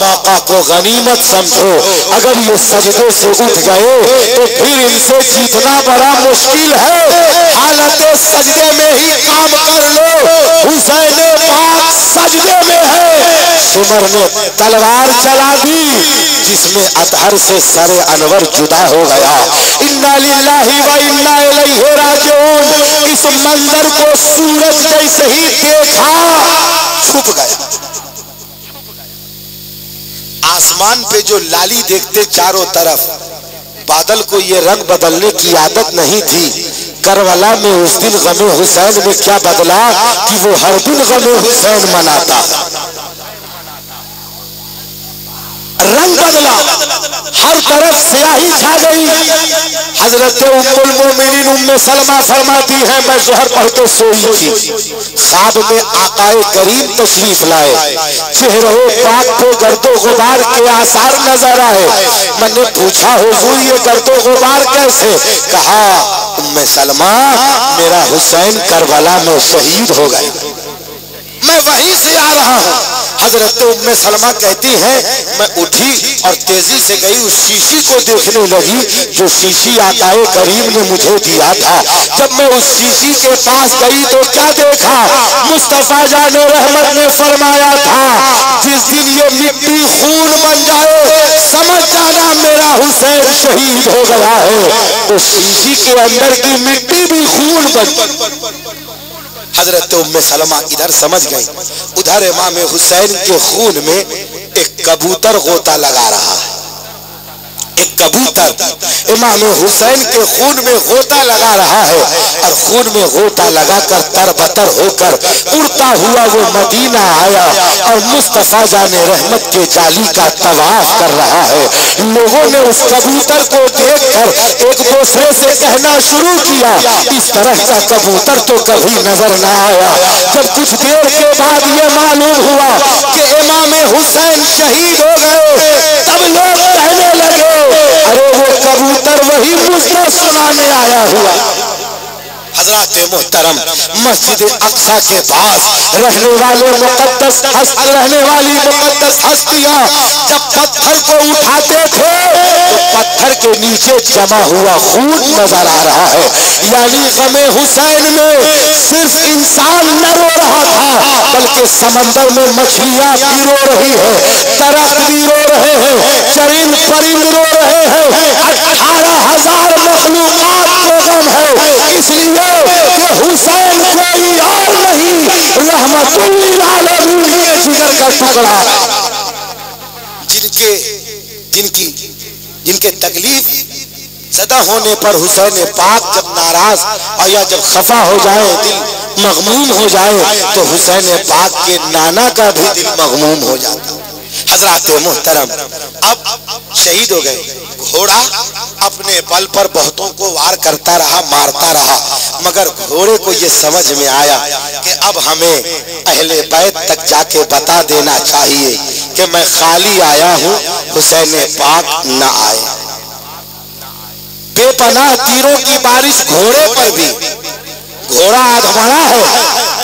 موقع کو غنیمت سمجھو، اگر یہ سجدے سے اٹھ گئے تو پھر ان سے جیتنا بڑا مشکل ہے، حالت سجدے میں ہی کام کر لو۔ حسین پاک سجدے میں ہے، عمر نے تلوار چلا دی جس میں اطہر سے سر انور جدا ہو گیا۔ انا للہ و انا الیہ راجعون۔ اس منظر کو سورج جیسے ہی دیکھا چھپ گیا۔ آسمان پہ جو لالی دیکھتے چاروں طرف، بادل کو یہ رنگ بدلنے کی عادت نہیں تھی۔ کربلا میں اس دن غم حسین میں کیا بدلا کہ وہ ہر دن غم حسین مناتا، رنگ بدلا، ہر طرف سیاہی چھا گئی۔ حضرت ام المومنین ام سلمہ فرماتی ہیں میں ظہر پڑھتے سوئی تھی، خواب میں آقا کریم تشریف لائے، چہرہ پاک کو گرد و غبار کے آثار نظر آئے۔ میں نے پوچھا حضور یہ گرد و غبار کیسے؟ کہا ام سلمہ میرا حسین کربلا میں شہید ہو گئے، میں وہیں سے آ رہا ہوں۔ حضرت ام سلمہ کہتی ہیں میں اٹھی اور تیزی سے گئی اس شیشی کو دیکھنے لگی جو شیشی آقا کریم نے مجھے دیا تھا۔ جب میں اس شیشی کے پاس گئی تو کیا دیکھا؟ مصطفیٰ جان رحمت نے فرمایا تھا جس دن یہ مٹی خون بن جائے سمجھ جانا میرا حسین شہید ہو گیا ہے۔ اس شیشی کے اندر کی مٹی بھی خون بن۔ حضرت ام سلمہ ادھر سمجھ گئی، ادھر امام حسین کے خون میں ایک کبوتر غوطہ لگا رہا ہے۔ ایک کبوتر امام حسین کے خون میں غوطہ لگا رہا ہے اور خون میں غوطہ لگا کر تربتر ہو کر اڑتا ہوا وہ مدینہ آیا اور مصطفیٰ جان رحمت کے جالی کا طواف کر رہا ہے۔ لوگوں نے اس کبوتر کو دیکھ کر ایک دوسرے سے کہنا شروع کیا اس طرح کا کبوتر تو کبھی نظر نہ آیا۔ جب کچھ دیر کے بعد یہ معلوم ہوا کہ امام حسین شہید ہو گئے تب لوگ کہنے لگے ارے وہ کبوتر وہی مجھے سنانے آیا ہوا۔ حضرات محترم مسجد اقصی کے پاس رہنے والی مقدس ہستیاں جب پتھر کو اٹھاتے تھے تو پتھر کے نیچے جمع ہوا خون نظر آ رہا ہے، یعنی غم حسین میں صرف انسان نہ رو رہا تھا بلکہ سمندر میں مچھلیاں بھی رو رہی ہے، درخت بھی رو رہے ہیں، چرند پرند رو رہے ہیں، 18,000 مخلوقات کو غم ہے، اس لیے کہ حسین کوئی اور نہیں رحمت للعالمین کے جگر کا ٹکڑا، جن کے تکلیف زدہ ہونے پر حسین پاک جب ناراض اور یا جب خفا ہو جائے دل مغموم ہو جائے تو حسین پاک کے نانا کا بھی دل مغموم ہو جاتا۔ حضرات محترم اب شہید ہو گئے، گھوڑا اپنے بل پر بہتوں کو وار کرتا رہا، مارتا رہا، مگر گھوڑے کو یہ سمجھ میں آیا کہ اب ہمیں اہل بیت تک جا کے بتا دینا چاہیے کہ میں خالی آیا ہوں، حسین پاک نہ آئے۔ بے پناہ تیروں کی بارش گھوڑے پر بھی، گھوڑا آدھمڑا ہے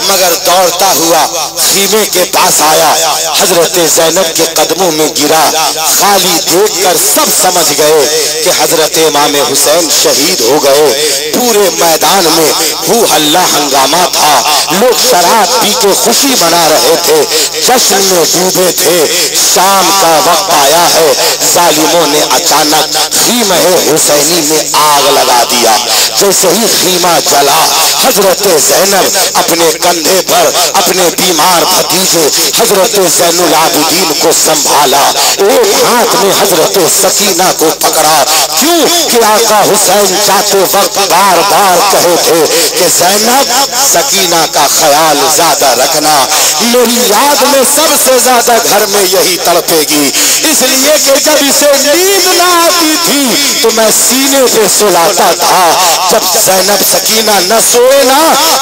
مگر دوڑتا ہوا خیمے کے پاس آیا، حضرت زینب کے قدموں میں گرا، خالی دیکھ کر سب سمجھ گئے کہ حضرت امام حسین شہید ہو گئے۔ پورے میدان میں ہو ہلا ہنگامہ تھا، لوگ شراب پی کے خوشی منا رہے تھے، جشن میں ڈوبے تھے۔ شام کا وقت آیا ہے، ظالموں نے اچانک خیمہ حسینی میں آگ لگا دیا۔ جیسے ہی خیمہ جلا حضرت زینب اپنے کندھے پر اپنے بیمار بھتیجے حضرت زین العابدین کو سنبھالا، ایک ہاتھ میں حضرت سکینہ کو پکڑا، کیوں کہ آقا حسین جاتے وقت بار بار کہے تھے کہ زینب سکینہ کا خیال زیادہ رکھنا، میری یاد میں سب سے زیادہ گھر میں یہی تڑپے گی، اس لیے کہ جب اسے نیند نہ آتی تھی تو میں سینے پہ سلاتا تھا، جب زینب سکینہ نہ سوئے نا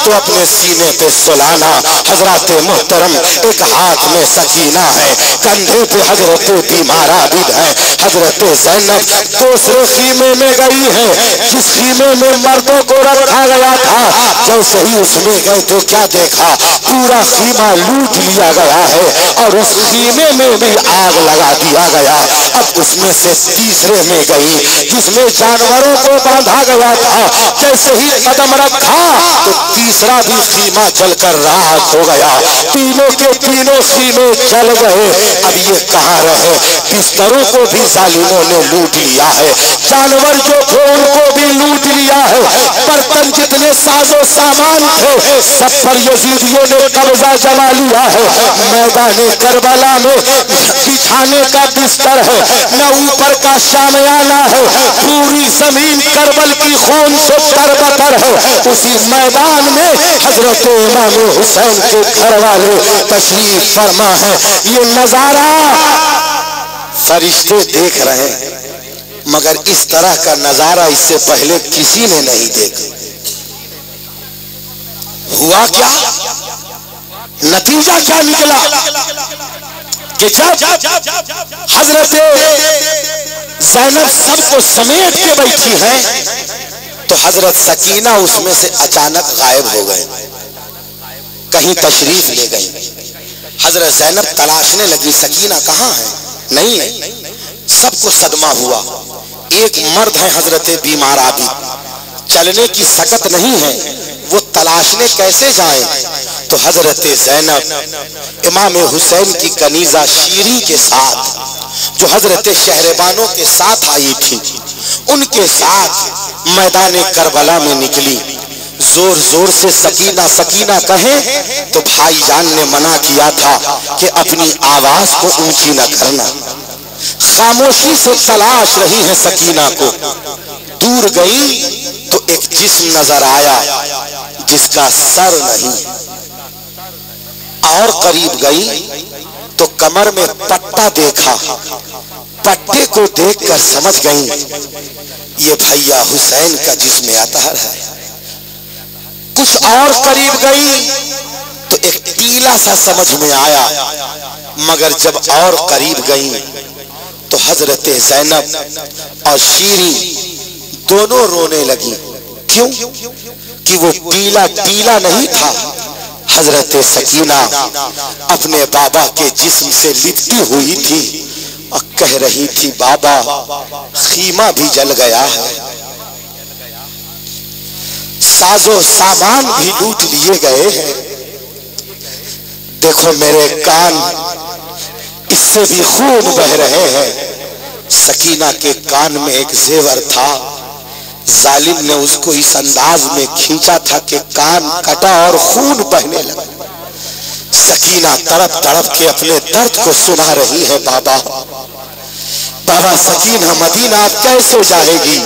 تو اپنے سینے پہ سلانا حضرات محترم ایک ہاتھ میں سکینہ ہے کندھے پہ حضرت بیمار عابد ہے حضرت زینب دوسرے خیمے میں گئی ہے جس خیمے میں مردوں کو رکھا گیا تھا جیسے ہی اس میں گئے تو کیا دیکھا پورا خیمہ لوٹ لیا گیا ہے اور اس خیمے میں بھی آگ لگا دیا گیا اب اس میں سے تیسرے میں گئی جس میں جانوروں کو باندھا گیا تھا جیسے ہی قدم رکھا تو تیسرا بھی خیمہ جل کر راحت ہو گیا تینوں کے تینوں خیمے جل گئے اب یہ کہاں رہے بستروں کو بھی ظالموں نے لوٹ لیا ہے جانور جو تھے ان کو بھی لوٹ لیا ہے برتن جتنے ساز و سامان تھے سب پر یزیدیوں نے قبضہ جما لیا ہے میدان کربلا میں بچھانے کا بستر ہے نہ اوپر کا شامیانہ ہے پوری زمین کربل کی خون سے تربتر ہے اسی میدان میں حضرت امام حسین کے گھر والے تشریف فرما ہے یہ نظارہ فرشتے دیکھ رہے ہیں مگر اس طرح کا نظارہ اس سے پہلے کسی نے نہیں دیکھا ہوا کیا نتیجہ کیا نکلا کہ جب حضرت زینب سب کو سمیٹ کے بیٹھی ہیں تو حضرت سکینہ اس میں سے اچانک غائب ہو گئے کہیں تشریف لے گئی حضرت زینب تلاشنے لگی سکینہ کہاں ہے نہیں سب کو صدمہ ہوا ایک مرد ہے حضرت بیمار عابد چلنے کی سکت نہیں ہے وہ تلاشنے کیسے جائیں تو حضرت زینب امام حسین کی کنیزہ شیریں کے ساتھ جو حضرت شہربانوں کے ساتھ آئی تھی ان کے ساتھ میدان کربلا میں نکلی زور زور سے سکینہ سکینہ کہیں تو بھائی جان نے منع کیا تھا کہ اپنی آواز کو اونچی نہ کرنا خاموشی سے تلاش رہی ہے سکینہ کو دور گئی تو ایک جسم نظر آیا جس کا سر نہیں اور قریب گئی تو کمر میں پٹا دیکھا پٹے کو دیکھ کر سمجھ گئی یہ بھیا حسین کا جسم اطہر ہے کچھ اور قریب گئی تو ایک ٹیلا سا سمجھ میں آیا مگر جب اور قریب گئی تو حضرت زینب اور شیریں دونوں رونے لگی کیوں کہ وہ ٹیلا ٹیلا نہیں تھا حضرت سکینہ اپنے بابا کے جسم سے لپٹی ہوئی تھی اور کہہ رہی تھی بابا خیمہ بھی جل گیا ہے ساز و سامان بھی لوٹ لیے گئے ہیں دیکھو میرے کان اس سے بھی خون بہ رہے ہیں سکینہ کے کان میں ایک زیور تھا ظالم نے اس کو اس انداز میں کھینچا تھا کہ کان کٹا اور خون بہنے لگا سکینہ تڑپ تڑپ کے اپنے درد کو سنا رہی ہے بابا بابا سکینہ مدینہ آپ کیسے جائے گی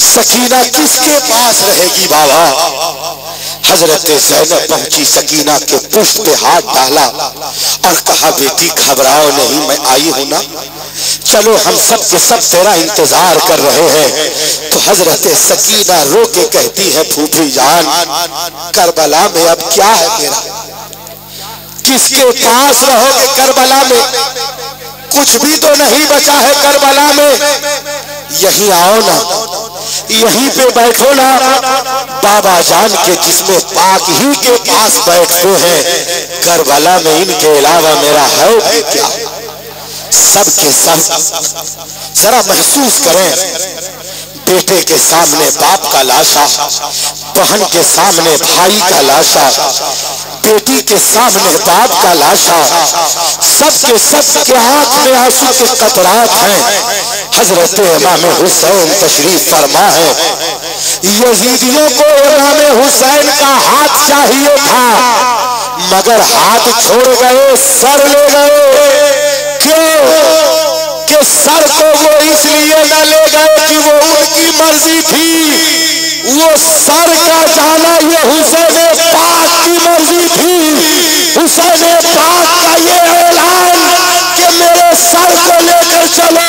سکینہ کس کے پاس رہے گی بابا حضرت زینب پہنچی سکینہ کے پشت پہ ہاتھ ڈالا اور کہا بیٹی گھبراؤ نہیں میں آئی ہوں نا چلو ہم سب کے سب تیرا انتظار کر رہے ہیں تو حضرت سکینہ رو کے کہتی ہے پھوپھی جان کربلا میں اب کیا ہے میرا کس کے پاس رہو گے کربلا میں کچھ بھی تو نہیں بچا ہے کربلا میں یہیں آؤ نا یہیں پہ بیٹھو نا بابا جان کے جسم پاک ہی کے پاس بیٹھتے ہیں کربلا میں ان کے علاوہ میرا ہے بھی کیا سب کے سب ذرا محسوس کریں بیٹے کے سامنے باپ کا لاشا بہن کے سامنے بھائی کا لاشا بیٹی کے سامنے باپ کا لاشا سب کے آنکھ میں آنسو کے قطرات ہیں حضرت امام حسین تشریف فرما ہے یزیدیوں کو امام حسین کا ہاتھ چاہیے تھا مگر ہاتھ چھوڑ گئے سر لے گئے کہ سر کو وہ اس لیے نہ لے گئے کہ وہ ان کی مرضی تھی وہ سر کا جانا یہ حسین پاک کی مرضی تھی حسین پاک کا یہ اعلان کہ میرے سر کو لے کر چلو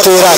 13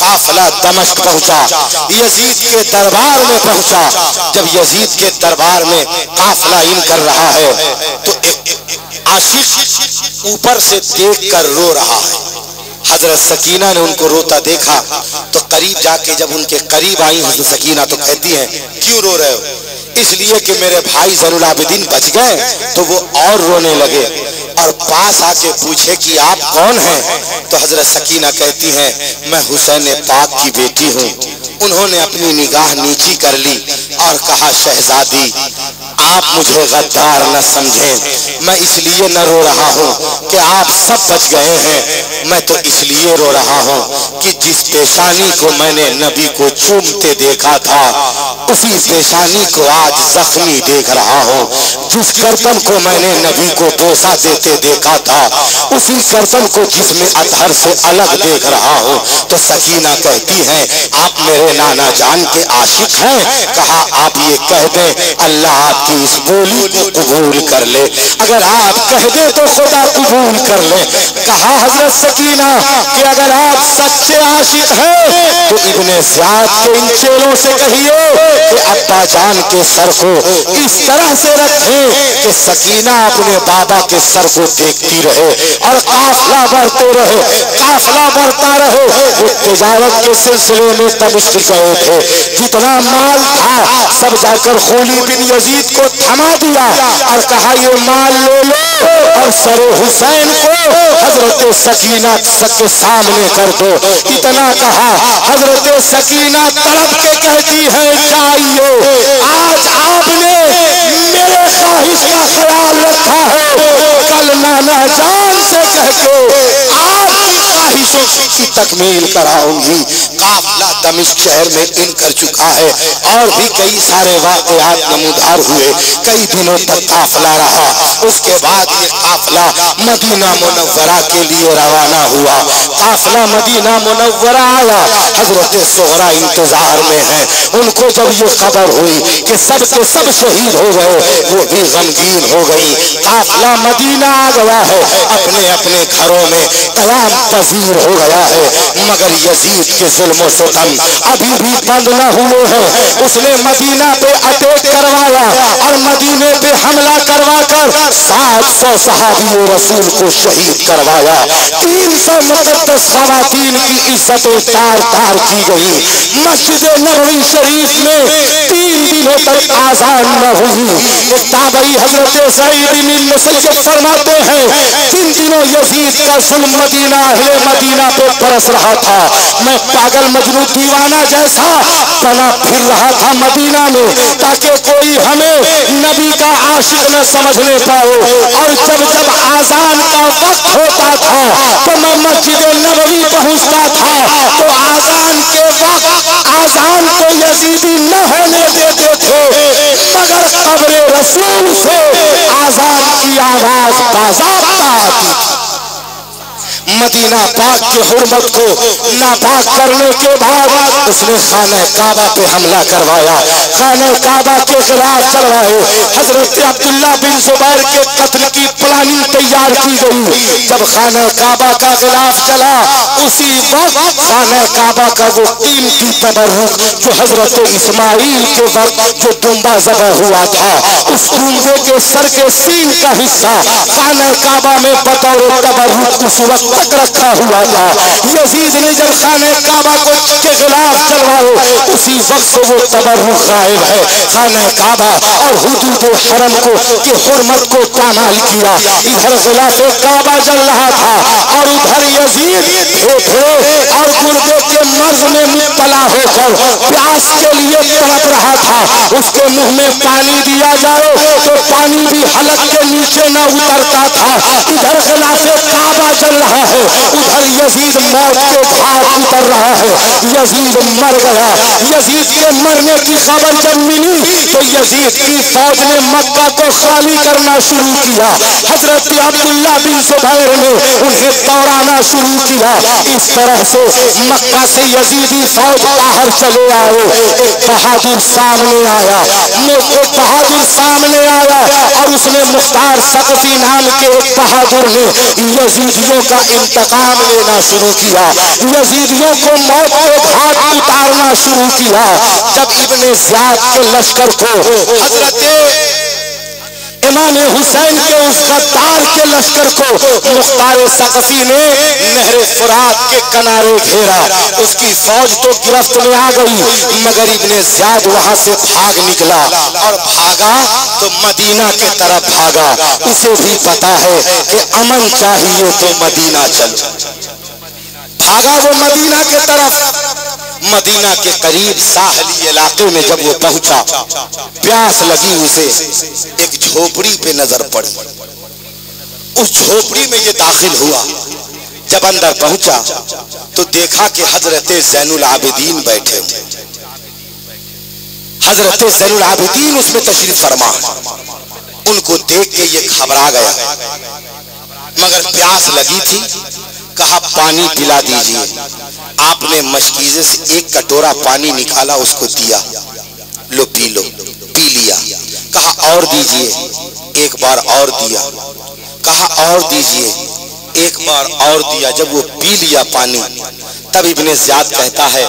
قافلہ دمشق پہنچا، یزید کے دربار میں پہنچا۔ جب یزید کے دربار میں قافلہ ان کر رہا ہے تو ایک عاشق اوپر سے دیکھ کر رو رہا ہے۔ حضرت سکینہ نے ان کو روتا دیکھا تو قریب جا کے جب ان کے قریب آئی حضرت سکینہ تو کہتی ہیں کیوں رو رہے ہو؟ اس لیے کہ میرے بھائی زین العابدین بچ گئے۔ تو وہ اور رونے لگے اور پاس آ کے پوچھے کہ آپ کون ہیں؟ تو حضرت سکینہ کہتی ہیں میں حسین پاک کی بیٹی ہوں۔ انہوں نے اپنی نگاہ نیچی کر لی اور کہا شہزادی آپ مجھے غدار نہ سمجھیں، میں اس لیے نہ رو رہا ہوں کہ آپ سب بچ گئے ہیں، میں تو اس لیے رو رہا ہوں کہ جس پیشانی کو میں نے نبی کو چومتے دیکھا تھا اسی پیشانی کو آج زخمی دیکھ رہا ہوں، جس گردن کو میں نے نبی کو بوسہ دیتے دیکھا تھا اسی گردن کو جس میں اطہر سے الگ دیکھ رہا ہوں۔ تو سکینہ کہتی ہیں آپ میرے نانا جان کے عاشق ہیں؟ کہا آپ یہ کہہ دیں اللہ آپ کی اس بولی کو قبول کر لے، اگر آپ کہہ دیں تو خدا قبول کر لے۔ کہا حضرت سکینہ کہ اگر آپ سچے عاشق ہیں تو ابن زیاد کے ان چیلوں سے کہیے کہ ابا جان کے سر کو اس طرح سے رکھیں کہ سکینہ اپنے بابا کے سر کو دیکھتی رہے اور قافلہ بڑھتے رہے، قافلہ بڑھتا رہے۔ وہ تجارت کے سلسلے میں دمشق گئے تھے، جتنا مال تھا سب جا کر خولی بن یزید کو تھما دیا اور کہا یہ مال لے لو اور سر حسین کو حضرت سکینہ کے سامنے کر دو۔ اتنا کہا حضرت سکینہ تڑپ کے کہتی ہے چاہیے آج آپ نے میرے خواہش کا خیال رکھا ہے، کل نانا جان سے کہہ کے آپ کی خواہشوں کی تکمیل کراؤں گی۔ قافلہ دمشق شہر میں ان کر چکا ہے اور بھی کئی سارے واقعات نمودار ہوئے، کئی دنوں تک قافلہ رہا۔ اس کے بعد یہ قافلہ مدینہ منورہ کے لیے روانہ ہوا۔ قافلہ مدینہ منورہ آیا، حضرت صغرا انتظار میں ہے۔ ان کو جب یہ خبر ہوئی کہ سب کے سب شہید ہو گئے وہ بھی غمگین ہو گئی۔ قافلہ مدینہ آ گیا ہے، اپنے اپنے گھروں میں قیام پذیر ہو گیا ہے، مگر یزید کے ظلم و ستم ابھی بھی بند نہ ہوئے ہیں۔ اس نے مدینہ پہ اٹیک کروایا اور مدینے پہ حملہ کروا کر 700 صحابی رسول کو شہید کروایا، 300 مقدس خواتین کی عزتیں تار تار کی گئی۔ مسجد نبوی شریف میں 3 دنوں تک آزان نہ ہوئی۔ ایک تابعی حضرت سعید بن المسیب فرماتے ہیں جن دنوں یزید کا ظلم مدینہ اہل مدینہ پہ برس رہا تھا میں پاگل مجنون دیوانہ جیسا بنا پھر رہا تھا مدینہ میں تاکہ کوئی ہمیں نبی کا عاشق نہ سمجھنے پائے، اور جب جب آزان کا وقت ہوتا تھا تو میں مسجد نبوی پہنچتا تھا تو آزان کے وقت آزان کو یزیدی نہ ہونے دیتے تھے، مگر قبر رسول سے آزان کی آواز باضابطہ آتی تھی۔ مدینہ پاک کی حرمت کو ناپاک کرنے کے بعد اس نے خانہ کعبہ پہ حملہ کروایا، خانہ کعبہ کے خلاف چلوائے۔ حضرت عبداللہ بن زبیر کے قتل کی پلاننگ تیار کی گئی۔ جب خانہ کعبہ کا خلاف چلا اسی وقت خانہ کعبہ کا وہ قیمتی تبرک جو حضرت اسماعیل کے وقت جو دمبا ذبح ہوا تھا اس دمبے کے سر کے سین کا حصہ خانہ کعبہ میں بطور تبرک اس وقت تک رکھا ہوا تھا۔ یزید نے جب خانہ کعبہ کو کے خلاف چلوائے اسی وقت سے وہ تبرک غائب ہے۔ خانہ کعبہ اور حدود حرم کو کی حرمت کو پامال کیا۔ ادھر غلاف کعبہ جل رہا تھا اور ادھر یزید پھیپھڑے اور گردے کے مرض میں مبتلا ہو کر پیاس کے لیے تڑپ رہا تھا۔ اس کے منہ میں پانی دیا جائے تو پانی بھی حلق کے نیچے نہ اترتا تھا۔ ادھر غلاف کعبہ جل رہا ہے، ادھر یزید موت کے گھاٹ اتر رہا ہے۔ یزید مر گیا۔ یزید کے مرنے کی خبر جب ملی تو یزید کی فوج نے مکہ کو خالی کرنا شروع کیا۔ حضرت عبداللہ بن زبیر نے انہیں دوڑانا شروع کیا۔ اس طرح سے مکہ سے یزیدی فوج باہر چلے آئے۔ ایک بہادر سامنے آیا، ایک بہادر سامنے آیا اور اور اس نے مختار ثقفی نام کے ایک بہادر نے یزیدیوں کا انتقام لینا شروع کیا، یزیدیوں کو موت کے گھاٹ اتارنا شروع کیا۔ جب ابن زیاد کے لشکر کو حضرت امام حسین کے اس غدار کے لشکر کو مختار ثقفی نے نہر فرات کے کنارے گھیرا، اس کی فوج تو گرفت میں آ گئی، مگر ابن زیاد وہاں سے بھاگ نکلا، اور بھاگا تو مدینہ کے طرف بھاگا۔ اسے بھی پتا ہے کہ امن چاہیے تو مدینہ چل، بھاگا وہ مدینہ کے طرف۔ مدینہ کے قریب ساحلی علاقے میں جب وہ پہنچا، پیاس لگی اسے، ایک جھوپڑی پہ نظر پڑی، اس جھوپڑی میں یہ داخل ہوا۔ جب اندر پہنچا تو دیکھا کہ حضرت زین العابدین بیٹھے ہوئے، حضرت زین العابدین اس میں تشریف فرما۔ ان کو دیکھ کے یہ گھبرا گیا، مگر پیاس لگی تھی، کہا پانی پلا دیجئے۔ آپ نے مشکیزے سے ایک کٹورا پانی نکالا، اس کو دیا، لو پی لو، پی لیا۔ کہا اور دیجئے، ایک بار اور دیا، کہا اور دیجئے، ایک بار اور دیا۔ جب وہ پی لیا پانی، تب ابن زیاد کہتا ہے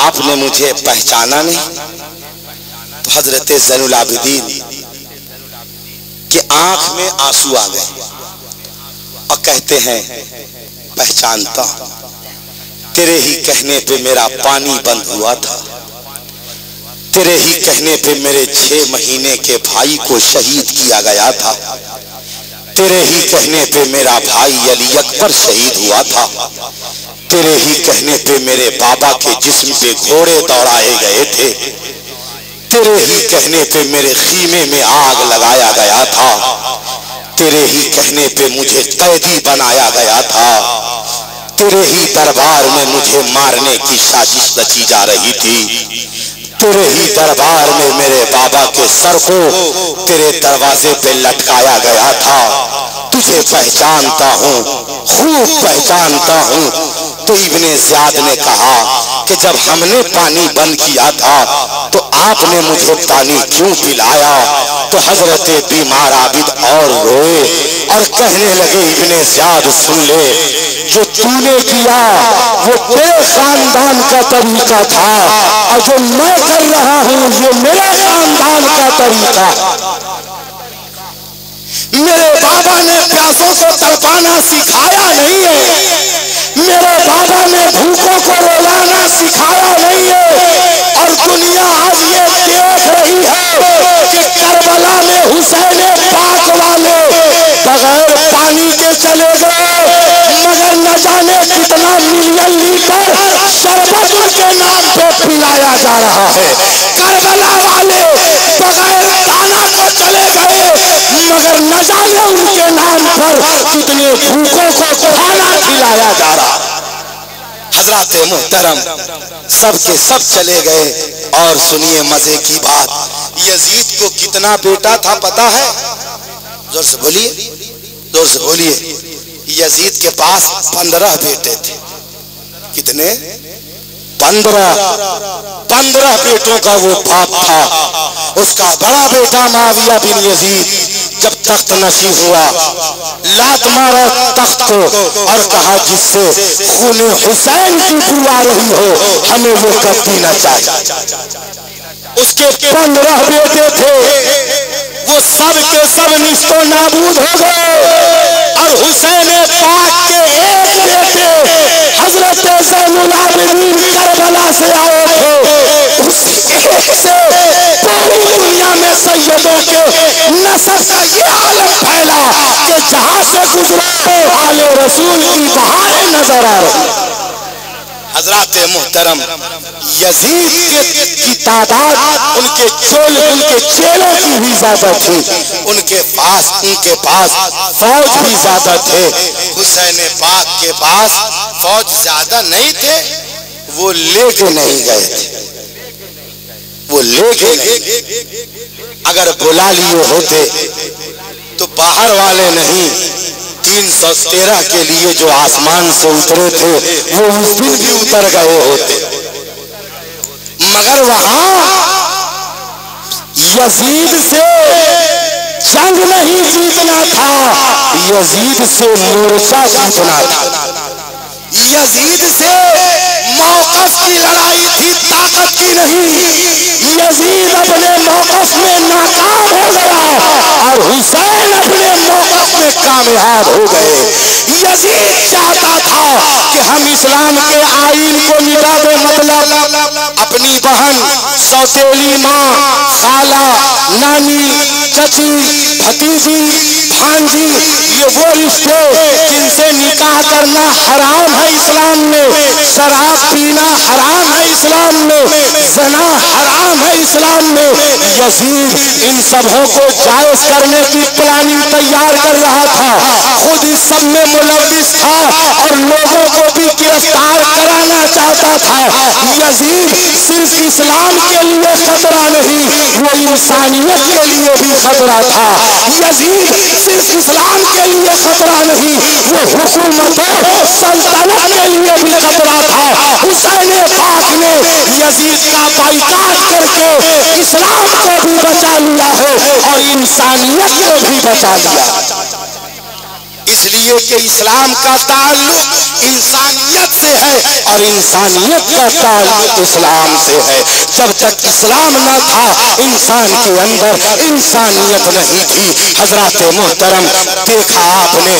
آپ نے مجھے پہچانا نہیں؟ تو حضرت زین العابدین کے آنکھ میں آنسو آ گئے اور کہتے ہیں پہچانتا ہوں، تیرے ہی کہنے پہ میرا پانی بند ہوا تھا، تیرے ہی کہنے پہ میرے 6 مہینے کے بھائی کو شہید کیا گیا تھا، تیرے ہی کہنے پہ میرا بھائی علی اکبر شہید ہوا تھا، تیرے ہی کہنے پہ میرے بابا کے جسم پہ گھوڑے دوڑائے گئے تھے، تیرے ہی کہنے پہ میرے خیمے میں آگ لگایا گیا تھا، تیرے ہی کہنے پہ مجھے قیدی بنایا گیا تھا، تیرے ہی دربار میں مجھے مارنے کی سازش رچی جا رہی تھی، تیرے ہی دربار میں میرے بابا کے سر کو تیرے دروازے پہ لٹکایا گیا تھا، تجھے پہچانتا ہوں، خوب پہچانتا ہوں۔ تو ابن زیاد نے کہا کہ جب ہم نے پانی بند کیا تھا تو آپ نے مجھے پانی کیوں پلایا؟ تو حضرت بیمار عابد اور روئے اور کہنے لگے ابن زیاد سن لے، جو تو نے کیا وہ تیرے خاندان کا طریقہ تھا، اور جو میں کر رہا ہوں یہ میرے خاندان کا طریقہ۔ میرے بابا نے پیاسوں کو تڑپانا سکھایا نہیں ہے، میرے بابا نے بھوکوں کو رولانا سکھایا نہیں ہے، اور دنیا آج یہ دیکھ رہی ہے کہ کربلا میں حسین پاک والے بغیر پانی کے چلے گئے، مگر نہ جانے کتنا ملین لیٹر شربت ان کے نام پہ پلایا جا رہا ہے۔ کربلا والے بغیر دانا کو چلے گئے، مگر نہ جانے ان کے نام پر کتنے بھوکوں کو کھانا کھلایا جا رہا ہے۔ حضرات محترم سب کے سب چلے گئے، اور سنیے مزے کی بات، یزید کو کتنا بیٹا تھا پتا ہے؟ زور سے بولیے، زور سے بولیے۔ یزید کے پاس 15 بیٹے تھے۔ کتنے؟ 15 بیٹوں کا وہ باپ تھا۔ اس کا بڑا بیٹا معاویہ بن یزید جب تخت نشین ہوا، لات مارا تخت کو اور کہا جس سے خون حسین کی بو آ رہی ہو ہمیں وہ کبھی نہ چاہیے۔ اس کے 15 بیٹے تھے، وہ سب کے سب نیست و نابود ہو گئے، اور حسین پاک کے ایک بیٹے حضرت زین العابدین کربلا سے آئے تھے، اس ایک سے پوری دنیا میں سیدوں کے نسب کا یہ عالم پھیلا کہ جہاں سے گزرے آل رسول کی بہاریں نظر آ رہی۔ حضرات محترم یزید کی تعداد ان کے چیلوں کی بھی زیادہ تھی، ان کے پاس فوج بھی زیادہ تھے۔ حسین پاک کے پاس فوج زیادہ نہیں تھے، وہ لے کے نہیں گئے تھے، وہ لے کے اگر بلا لیے ہوتے تو باہر والے نہیں، 313 کے لیے جو آسمان سے اترے تھے وہ اس دن بھی اتر گئے ہوتے، مگر وہاں یزید سے جنگ نہیں جیتنا تھا، یزید سے مورچہ جیتنا تھا۔ یزید سے موقف کی لڑائی تھی، طاقت کی نہیں۔ یزید اپنے موقف میں ناکام ہو گیا اور حسین اپنے موقف میں کامیاب ہو گئے۔ یزید چاہتا تھا کہ ہم اسلام کے آئین کو مٹا دیں، مطلب اپنی بہن، سوتیلی ماں، خالہ، نانی، چچی، بھتیجی، بھانجی، یہ وہ رشتے جن سے نکاح کرنا حرام ہے اسلام میں، شراب پینا حرام ہے اسلام میں، زنا حرام ہے اسلام میں۔ یزید ان سبوں کو جائز کرنے کی پلاننگ تیار کر رہا تھا، خود اس سب میں ملوث تھا اور لوگوں کو بھی گرفتار کرانا چاہتا تھا۔ یزید صرف اسلام کے لیے خطرہ نہیں، وہ انسانیت کے لیے بھی خطرہ تھا۔ یزید صرف اسلام کے لیے خطرہ نہیں، وہ حکومت سلطنت کے لیے بھی خطرہ تھا۔ حسین پاک نے یزید کا بائیکاٹ کر کے اسلام کو بھی بچا لیا ہے اور انسانیت کو بھی بچا لیا، اس لیے کہ اسلام کا تعلق انسانیت سے ہے اور انسانیت کا تعلق اسلام سے ہے۔ جب تک اسلام نہ تھا انسان کے اندر انسانیت نہیں تھی۔ حضرات محترم، دیکھا آپ نے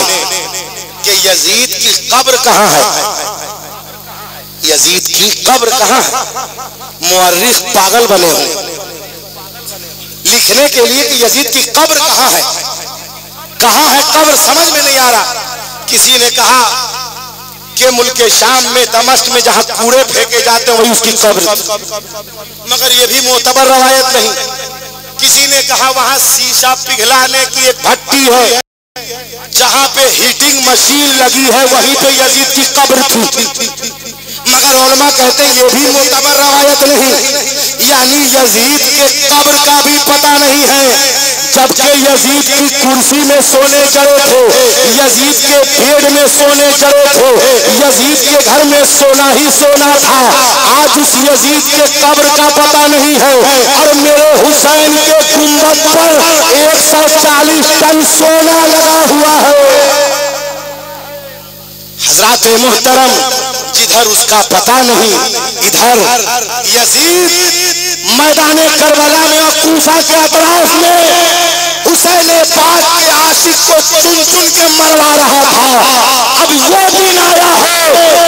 کہ یزید کی قبر کہاں ہے؟ یزید کی قبر کہاں ہے؟ مورخ پاگل بنے ہوئے لکھنے کے لیے کہ یزید کی قبر کہاں ہے، کہاں ہے قبر، سمجھ میں نہیں آ رہا۔ کسی نے کہا کہ ملک شام میں، دمشق میں جہاں کوڑے پھینکے جاتے ہیں وہی اس کی قبر، مگر یہ بھی معتبر روایت نہیں۔ کسی نے کہا وہاں شیشہ پگھلانے کی ایک بھٹی ہے، جہاں پہ ہیٹنگ مشین لگی ہے وہیں پہ یزید کی قبر تھی، مگر علماء کہتے ہیں یہ بھی معتبر روایت نہیں، یعنی یزید کے قبر کا بھی پتہ نہیں ہے۔ جبکہ یزید کی کرسی میں سونے جڑے تھے، یزید کے بھیڑ میں سونے جڑے تھے، یزید کے گھر میں سونا ہی سونا تھا۔ آج اس یزید کے قبر کا پتہ نہیں ہے اور میرے حسین کے گنبد پر 140 ٹن سونا لگا ہوا ہے۔ حضرات محترم، جدھر اس کا پتہ نہیں، ادھر یزید میدان کربلا میں اور کوفہ کے اطراف میں حسین پاک کے عاشق کو چن چن کے مروا رہا تھا۔ اب یہ دن آیا ہے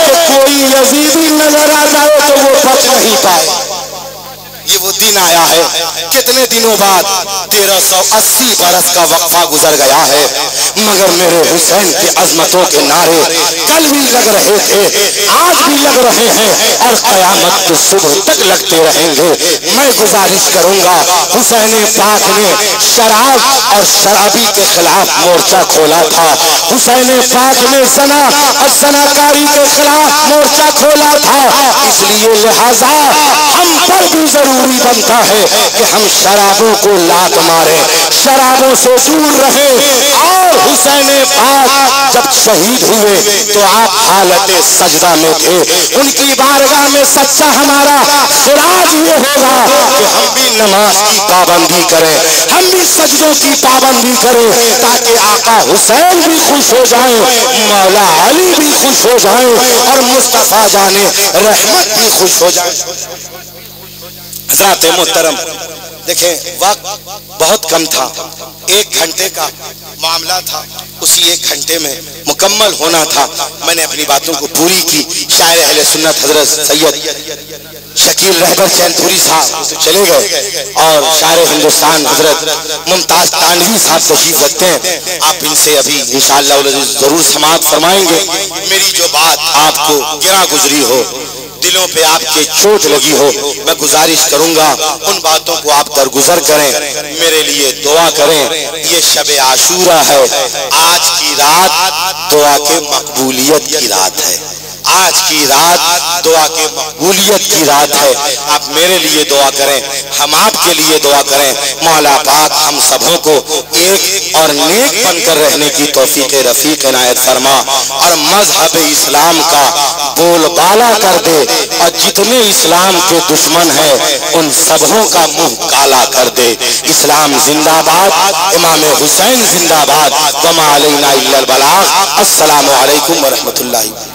کہ کوئی یزیدی نظر آ جائے تو وہ بچ نہیں پائے۔ یہ وہ دن آیا ہے، کتنے دنوں بعد 1380 برس کا وقفہ گزر گیا ہے، مگر میرے حسین کی عظمتوں کے نعرے کل بھی لگ رہے تھے، آج بھی لگ رہے ہیں اور قیامت کے صبح تک لگتے رہیں گے۔ میں گزارش کروں گا، حسین پاک نے شراب اور شرابی کے خلاف مورچہ کھولا تھا، حسین پاک نے زنا اور زناکاری کے خلاف مورچہ کھولا تھا، اس لیے لہذا ہم پر بھی ضروری بنتا ہے کہ ہم شرابوں کو لات ماریں، شرابوں سے دور رہیں۔ اور حسین پاک جب شہید ہوئے تو آپ حالت سجدہ میں تھے، ان کی بارگاہ میں سچا ہمارا خراج یہ ہوگا کہ ہم بھی نماز کی پابندی کریں، ہم بھی سجدوں کی پابندی کریں، تاکہ آقا حسین بھی خوش ہو جائیں، مولا علی بھی خوش ہو جائیں اور مصطفیٰ جان رحمت بھی خوش ہو جائیں۔ حضرات محترم، دیکھیں وقت بہت کم تھا، 1 گھنٹے کا معاملہ تھا، اسی 1 گھنٹے میں مکمل ہونا تھا۔ میں نے اپنی باتوں کو پوری کی۔ شاعر اہل سنت حضرت سید شکیل رہبر چین پوری صاحب تو چلے گئے اور شاعر ہندوستان حضرت ممتاز تانوی صاحب تشریف رکھتے ہیں، آپ ان سے ابھی انشاءاللہ ضرور سماعت فرمائیں گے۔ میری جو بات آپ کو گراں گزری ہو، دلوں پہ آپ کے چوٹ لگی ہو، میں گزارش کروں گا ان باتوں کو آپ درگزر کریں، میرے لیے دعا کریں۔ یہ شب عاشورہ ہے، آج کی رات دعا کے مقبولیت کی رات ہے، آج کی رات دعا کے مقبولیت کی رات ہے. آپ میرے لیے دعا کریں, ہم آپ کے لیے دعا کریں. مولا پاک ہم سبوں کو ایک اور نیک بن کر رہنے کی توفیق رفیق عنایت فرما, اور مذہب اسلام کا بول بالا کر دے, اور جتنے اسلام کے دشمن ہیں ان سبوں کا منہ کالا کر دے. اسلام زندہ باد, امام حسین زندہ باد, وما علینا الا البلاغ. السلام علیکم ورحمۃ اللہ.